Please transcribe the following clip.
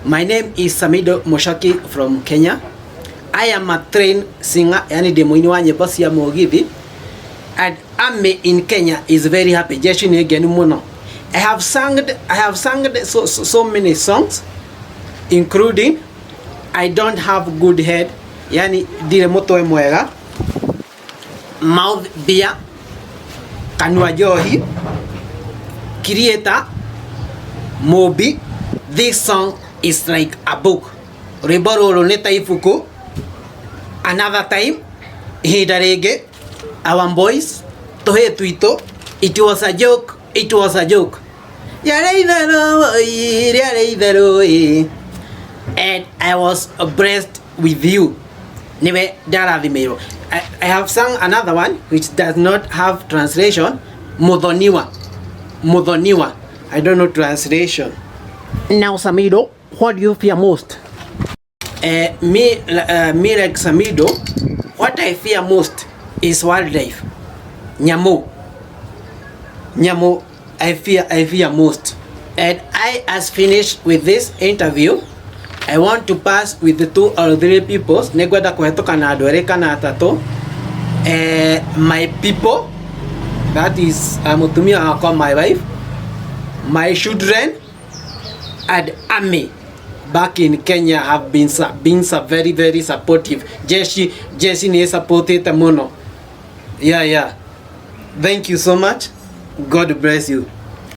My name is Samidoh Moshaki from Kenya. I am a trained singer, yani de mwini wa nyimbo cia mugithi. And Army in Kenya is very happy. Jeshi ni geni muno. I have sung so many songs, including I Don't Have Good Head, yani dire mutwe mwega, Mouth Beer, Kanua Johi, Creator, Moby. This song is like a book. Ribororo neta ifuku. Another time, Hidarege, our boys, Tohe Tuito, it was a joke, it was a joke. And I was blessed with you. I have sung another one which does not have translation. Mudhoniwa. I don't know translation. Now Samidoh, what do you fear most? Me like Samidoh, what I fear most is wildlife. Nyamu, I fear most. And I has finished with this interview. I want to pass with the 2 or 3 people. Negweda kuhetoka na adwereka na atato. My people, that is mutumia akwa my wife, my children, and Army back in Kenya have been very, very supportive. Jeshi ni supported mono. Yeah. Thank you so much. God bless you.